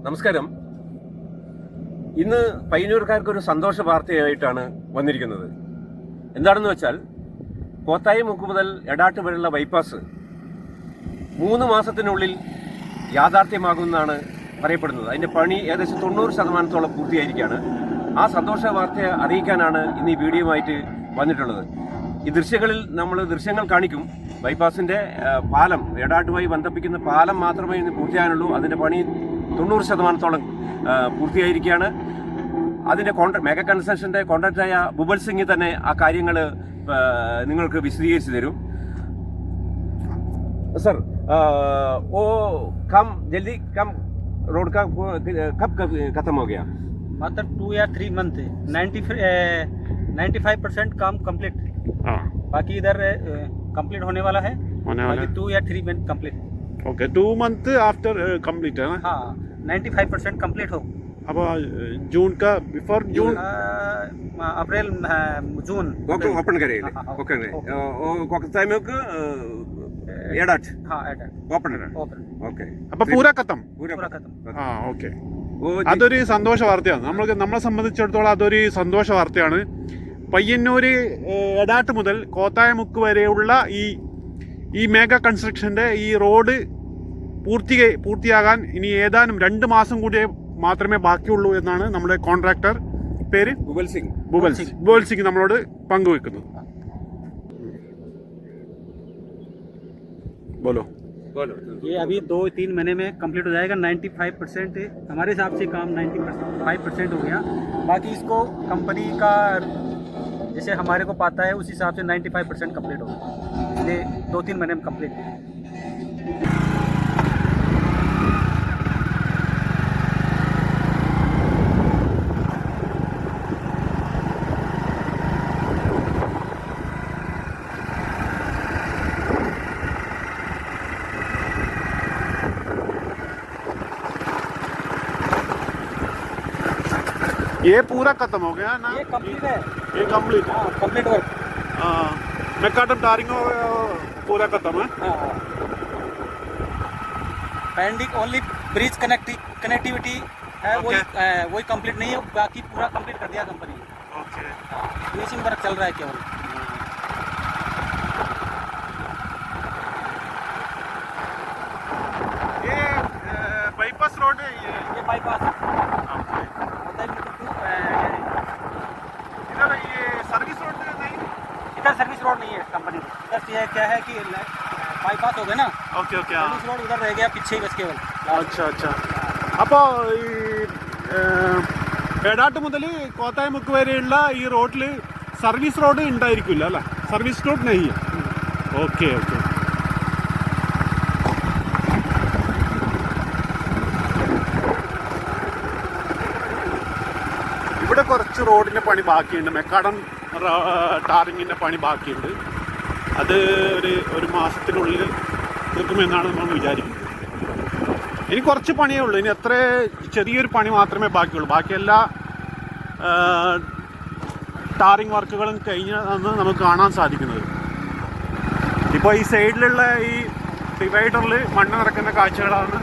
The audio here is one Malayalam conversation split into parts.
നമസ്കാരം. ഇന്ന് പയ്യന്നൂർക്കാർക്കൊരു സന്തോഷ വാർത്തയായിട്ടാണ് വന്നിരിക്കുന്നത്. എന്താണെന്ന് വെച്ചാൽ കോത്തായി മുക്ക് മുതൽ എടാട്ട് വരെയുള്ള ബൈപ്പാസ് 3 മാസത്തിനുള്ളിൽ യാഥാർത്ഥ്യമാകുമെന്നാണ് പറയപ്പെടുന്നത്. അതിൻ്റെ പണി ഏകദേശം 90% പൂർത്തിയായിരിക്കുകയാണ്. ആ സന്തോഷ വാർത്തയെ അറിയിക്കാനാണ് ഇന്ന് ഈ വീഡിയോയുമായിട്ട് വന്നിട്ടുള്ളത്. ഈ ദൃശ്യങ്ങൾ കാണിക്കും. ബൈപ്പാസിൻ്റെ പാലം, എടാട്ടുമായി ബന്ധിപ്പിക്കുന്ന പാലം മാത്രമേ ഇന്ന് പൂർത്തിയാകാനുള്ളൂ. അതിൻ്റെ പണി 90% പൂർത്തിയായിരിക്കുകയാണ്. അതിൻ്റെ മെഗാ കൺസ്ട്രക്ഷൻ്റെ കോൺട്രാക്ടറായ ബുബൽ സിംഗ് തന്നെ ആ കാര്യങ്ങൾ നിങ്ങൾക്ക് വിശദീകരിച്ച് തരും. सर वो काम जल्दी काम रोड का कब खत्म हो गया? मतलब 2 या 3 मंथ 95% काम कंप्लीट। हाँ, बाकी इधर कंप्लीट होने वाला है। बाकी 2 या 3 month complete. Okay, 2 month after complete है ना? हाँ, 95% कंप्लीट हो। अब जून का बिफोर जून अप्रैल जून ओपन करेगा. ओके कोताई मुक एडाट. हाँ, एडाट ओपन ओके. അപ്പൊ പൂര ഖത്തം. पूरा खत्म। ആ, ഓക്കെ. അതൊരു സന്തോഷ വാർത്തയാണ്. നമ്മളെ സംബന്ധിച്ചിടത്തോളം അതൊരു സന്തോഷ വാർത്തയാണ്. പയ്യന്നൂര് എടാട്ട് മുതൽ കോത്തായമുക്ക് വരെയുള്ള ഈ മെഗാ കൺസ്ട്രക്ഷന്റെ ഈ റോഡ് പൂർത്തിയാകാൻ ഇനി ഏതാനും 2 മാസം കൂടി മാത്രമേ ബാക്കിയുള്ളൂ എന്നാണ് നമ്മുടെ കോൺട്രാക്ടർ പേര് ബുബൽ സിംഗ് നമ്മളോട് പങ്കുവെക്കുന്നത്. बोलो ये अभी 2-3 महीने में कंप्लीट हो जाएगा। 95% हमारे हिसाब से काम 95% हो गया। बाकी इसको कंपनी का जैसे हमारे को पाता है उस हिसाब से 95% कंप्लीट होगा, इसलिए 2-3 महीने में कंप्लीट। ये पूरा खत्म हो गया ना? ये कंप्लीट है। ये कंप्लीट है। हाँ, कंप्लीट वर्क। मैकाडम टारिंग पूरा खत्म है। पेंडिंग ओनली ब्रिज कनेक्टिविटी है। वही कंप्लीट नहीं है, बाकी पूरा कंप्लीट कर दिया कंपनी ने। ओके, फिनिशिंग वर्क चल रहा है केवल। ये बाईपास रोड है ये बाईपास इधर ये सर्विस रोड नहीं? इधर सर्विस रोड नहीं है कंपनी को। इधर ये क्या है कि बाईपास हो गया ना। Okay okay. सर्विस रोड उधर रह गया पीछे बस केवल। अच्छा. അപ്പോൾ ഈ എടാട്ട് മുതൽ കോത്തായമുക്ക് വരെയുള്ള ഈ റോഡിൽ സർവീസ് റോഡ് ഉണ്ടായിരിക്കില്ല അല്ലേ? സർവീസ് റോഡ് നെയ്യ്. ഓക്കെ. ഇവിടെ കുറച്ച് റോഡിൻ്റെ പണി ബാക്കിയുണ്ട്. മെക്കാഡം ടാറിങ്ങിൻ്റെ പണി ബാക്കിയുണ്ട്. അത് ഒരു മാസത്തിനുള്ളിൽ തീർക്കുമെന്നാണ് നമ്മൾ വിചാരിക്കുന്നത്. ഇനി കുറച്ച് പണിയേ ഉള്ളൂ. ഇനി എത്ര ചെറിയൊരു പണി മാത്രമേ ബാക്കിയുള്ളൂ. ബാക്കി എല്ലാ ടാറിങ് വർക്കുകളും കഴിഞ്ഞാണ് നമുക്ക് കാണാൻ സാധിക്കുന്നത്. ഇപ്പോൾ ഈ സൈഡിലുള്ള ഈ ഡിവൈഡറിൽ മണ്ണ് നിറക്കുന്ന കാഴ്ചകളാണ്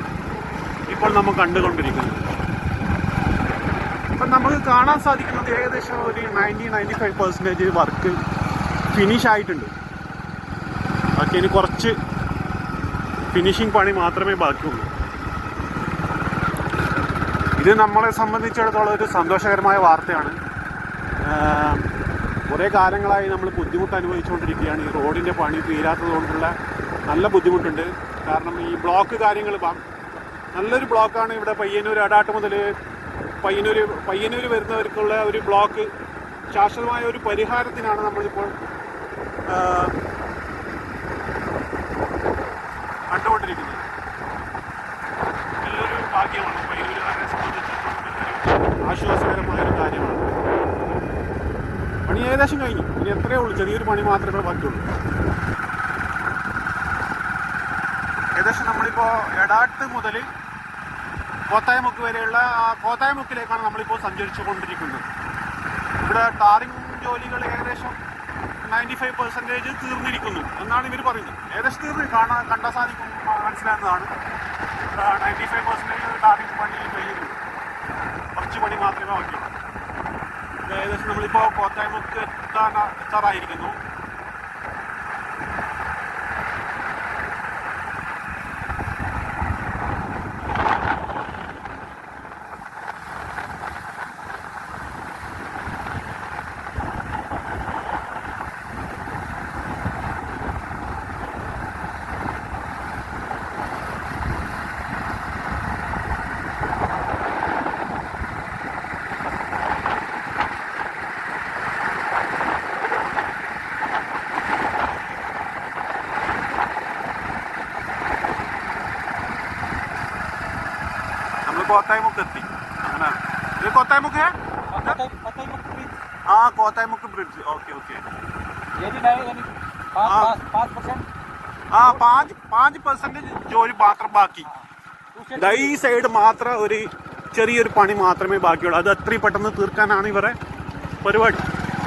ഇപ്പോൾ നമ്മൾ കണ്ടുകൊണ്ടിരിക്കുന്നത്. അപ്പം നമുക്ക് കാണാൻ സാധിക്കുന്നത് ഏകദേശം ഒരു 90-95% വർക്ക് ഫിനിഷ് ആയിട്ടുണ്ട്. ബാക്കി ഇനി കുറച്ച് ഫിനിഷിങ് പണി മാത്രമേ ബാക്കിയുള്ളൂ. ഇത് നമ്മളെ സംബന്ധിച്ചിടത്തോളം ഒരു സന്തോഷകരമായ വാർത്തയാണ്. കുറേ കാലങ്ങളായി നമ്മൾ ബുദ്ധിമുട്ട് അനുഭവിച്ചുകൊണ്ടിരിക്കുകയാണ്. ഈ റോഡിൻ്റെ പണി തീരാത്തതുകൊണ്ടുള്ള നല്ല ബുദ്ധിമുട്ടുണ്ട്. കാരണം ഈ ബ്ലോക്ക് കാര്യങ്ങൾ നല്ലൊരു ബ്ലോക്കാണ് ഇവിടെ. പയ്യന്നൂർ എടാട്ട് മുതൽ പയ്യന്നൂർ വരുന്നവർക്കുള്ള ഒരു ബ്ലോക്ക് ശാശ്വതമായ ഒരു പരിഹാരത്തിനാണ് നമ്മളിപ്പോൾ കണ്ടുകൊണ്ടിരിക്കുന്നത്. നല്ലൊരു ഭാഗ്യമാണ്. പയ്യന്നൂരുകാരെ സംബന്ധിച്ചിടത്തോളം ആശ്വാസകരമായൊരു കാര്യമാണ്. പണി ഏകദേശം കഴിഞ്ഞു. ഇനി എത്രയേ ഉള്ളൂ, ചെറിയൊരു പണി മാത്രമേ ബാക്കിയുള്ളൂ. ഏകദേശം നമ്മളിപ്പോൾ എടാട്ട് മുതൽ കോത്തായമുക്ക് വരെയുള്ള കോത്തായമുക്കിലേക്കാണ് നമ്മളിപ്പോൾ സഞ്ചരിച്ചു കൊണ്ടിരിക്കുന്നത്. ഇവിടെ ടാറിങ് ജോലികൾ ഏകദേശം 95% തീർന്നിരിക്കുന്നു എന്നാണ് ഇവർ പറയുന്നത്. ഏകദേശം കണ്ടാൽ സാധിക്കും, മനസ്സിലാകുന്നതാണ്. 95% ടാറിങ് പണി കഴിയുന്നു. നമ്മളിപ്പോൾ കോത്തായ്മുക്ക് എത്താറായിരിക്കുന്നു. കോത്തായ്മുക്ക് എത്തി. അങ്ങനെ ഇത് കോത്തായ്മുക്ക് ആ കോത്തായ്മുക്ക് ബ്രിഡ്ജ്. Okay okay. ആ 5% ജോലി മാത്രം ബാക്കി. ഈ സൈഡ് മാത്രം ഒരു ചെറിയൊരു പണി മാത്രമേ ബാക്കിയുള്ളൂ. അത് എത്രയും പെട്ടെന്ന് തീർക്കാനാണ് ഇവരെ പരിപാടി.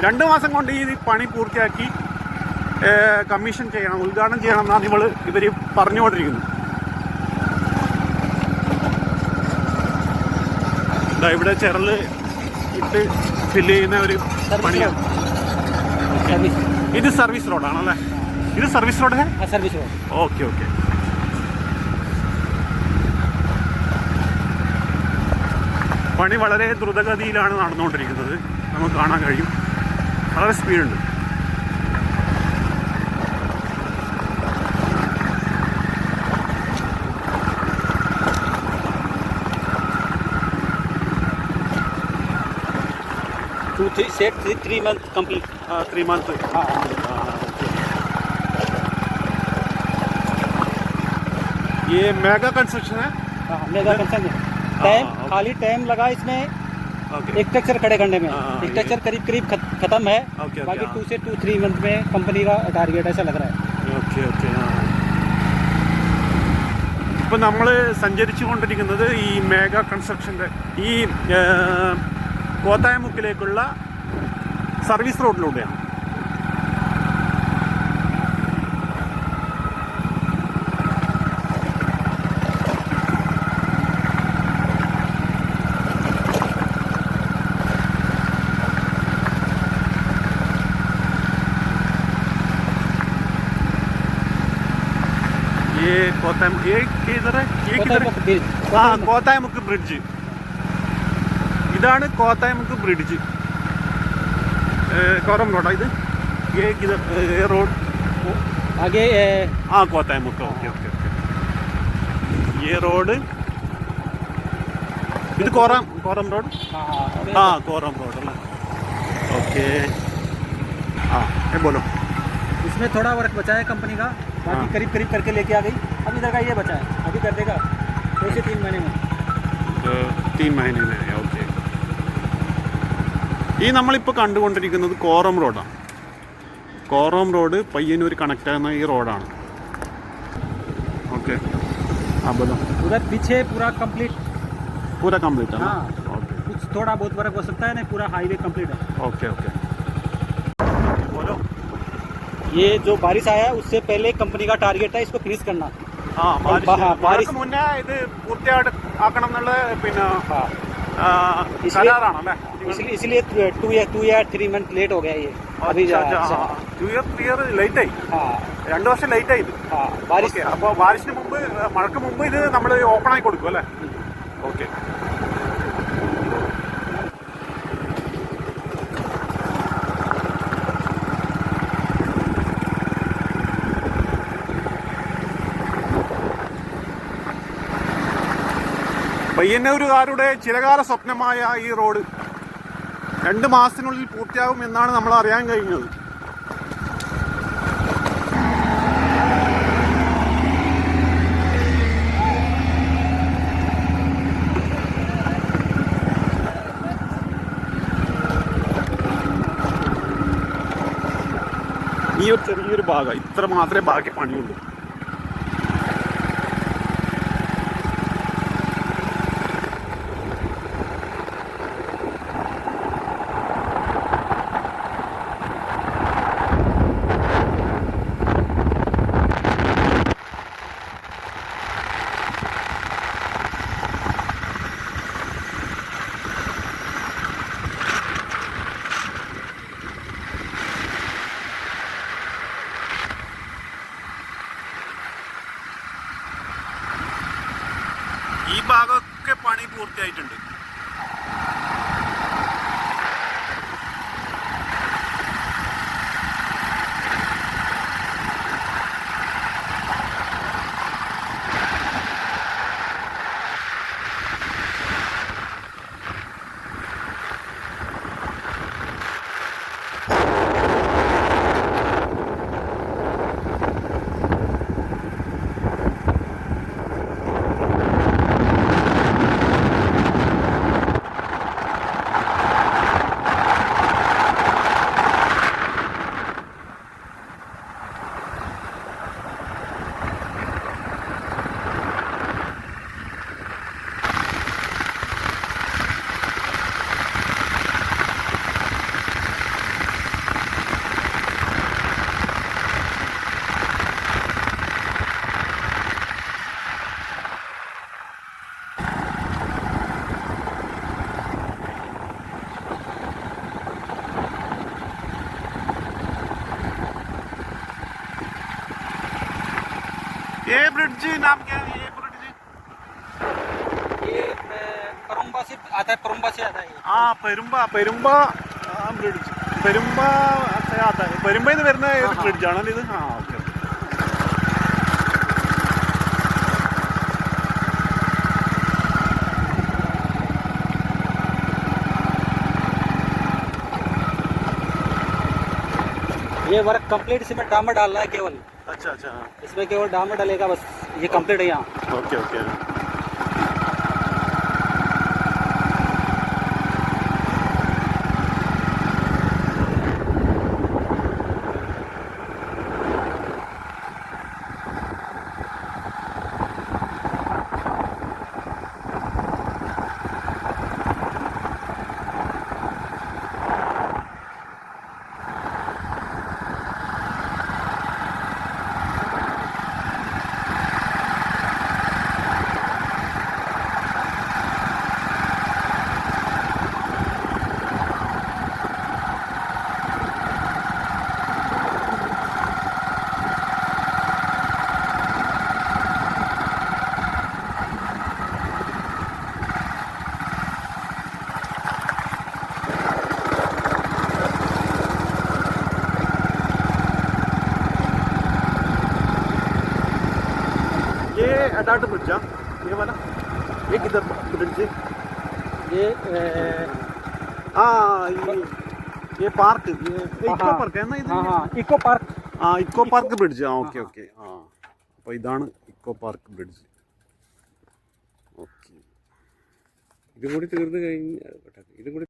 2 മാസം കൊണ്ട് ഈ പണി പൂർത്തിയാക്കി കമ്മീഷൻ ചെയ്യണം, ഉദ്ഘാടനം ചെയ്യണം എന്നാണ് ഇവർ പറഞ്ഞുകൊണ്ടിരിക്കുന്നത്. ഇവിടെ ചെറല് ഇട്ട് ഫില്ല് ചെയ്യുന്ന ഒരു പണിയാണ്. ഇത് സർവീസ് റോഡാണല്ലേ? ഇത് service road? Service road. Okay okay. പണി വളരെ ദ്രുതഗതിയിലാണ് നടന്നുകൊണ്ടിരിക്കുന്നത്. നമുക്ക് കാണാൻ കഴിയും, വളരെ സ്പീഡുണ്ട്. Set 3 month complete. 3 मंथ. ये मेगा कंस्ट्रक्शन है. मेगा कंस्ट्रक्शन टाइम खाली टाइम लगा इसमें एक स्ट्रक्चर खड़े करने में. एक स्ट्रक्चर करीब खत्म है. बाकी 2 से 3 मंथ में कंपनी का टारगेट ऐसा लग रहा है. Okay okay. ഇപ്പം നമ്മൾ സഞ്ചരിച്ചു കൊണ്ടിരിക്കുന്നത് ഈ മേഗ കൺസ്ട്രക്ഷൻ്റെ ഈ കോത്തായമുക്കിലേക്കുള്ള സർവീസ് റോഡിലൂടെയാണ്. ये कोतायमुख किधर है? കോത്തായമുക്ക് ബ്രിഡ്ജ്. ഇതാണ് കോത്തായമുക്ക് ബ്രിഡ്ജ്. कोरम रोड है ये किधर रोड आगे? हाँ कोतायमुख. Okay okay okay. ये रोड ഇത് കോറം റോഡ്. हाँ कोरम रोड है. ओके. हाँ ये बोलो. इसमें थोड़ा वर्क बचा है कंपनी का. बाकी करीब करके लेके आ गई. अब इधर का ये बचा है, अभी कर देगा 2 से 3 महीने में. 3 महीने में. ओके. ഈ നമ്മളിപ്പോൾ കണ്ടുകൊണ്ടിരിക്കുന്നത് കോറം റോഡാണ്. കോറം റോഡ് പയ്യന്നൂർ കണക്ട് ആകുന്ന ഈ റോഡാണ്. ഓക്കെ. उधर पीछे पूरा कंप्लीट है. हाँ. कुछ थोड़ा बहुत वर्क हो सकता है, नहीं पूरा हाईवे कंप्लीट है. Okay okay. बोलो. ये जो बारिश आया उससे पहले कंपनी का टारगेट है इसको फिनिश करना. ബാരിഷ് മുന്നേ ഇത് പൂർത്തിയാക്കണം എന്നുള്ള പിന്നെ കരാറാണല്ലേ? इसलिए 2 या 3 मंथ लेट हो गया ये. अभी 2 ഇയർ ലേറ്റ് ആയി. 2 വർഷം ലേറ്റ് ആയി ഇത്. बारिश. അപ്പോൾ ബാരിഷിന് മുമ്പ്, മഴക്ക് മുമ്പ് ഇത് നമ്മൾ ഓപ്പൺ ആയി കൊടുക്കും അല്ലേ? ഓക്കെ. പയ്യന്നൂരുകാരുടെ ചിരകാല സ്വപ്നമായ ഈ റോഡ് 2 മാസത്തിനുള്ളിൽ പൂർത്തിയാകും എന്നാണ് നമ്മൾ അറിയാൻ കഴിഞ്ഞത്. ഈ ഒരു ചെറിയൊരു ഭാഗം, ഇത്ര മാത്രമേ ബാക്കി പണിയുള്ളൂ. ഭാഗമൊക്കെ പണി പൂർത്തിയായിട്ടുണ്ട്. ये ब्रिज नाम क्या है? ये ब्रिज ये परुम्बा से आता है, परुम्बा से आता है ये। हाँ പെരുമ്പ ബ്രിഡ്ജ്. പെരുമ്പ പെരുമ്പയിൽ നിന്ന് വരുന്ന ഏത് ബ്രിഡ്ജ് ആണല്ലോ ഇത്? ആ ഓക്കെ. ये वर्क कंप्लीट, इसमें डामर डालना है केवल, अच्छा अच्छा. इसमें केवल डामर डालेगा बस, ये कंप्लीट है यहाँ। Okay okay. ये अडाट ब्रिज, ये वाला, ये किधर ब्रिज? ये हाँ ये पार्क, ये इको पार्क है ना ഇത്? हाँ हाँ इको पार्क. ആ ഇക്കോ പാർക്ക് ബ്രിഡ്ജ്. ആ ഓക്കെ ഓക്കെ. ആ അപ്പോൾ ഇതാണ് ഇക്കോ പാർക്ക് ബ്രിഡ്ജ്. ഓക്കെ. ഇതും കൂടി തീർന്നു കഴിഞ്ഞ് ഇതും കൂടി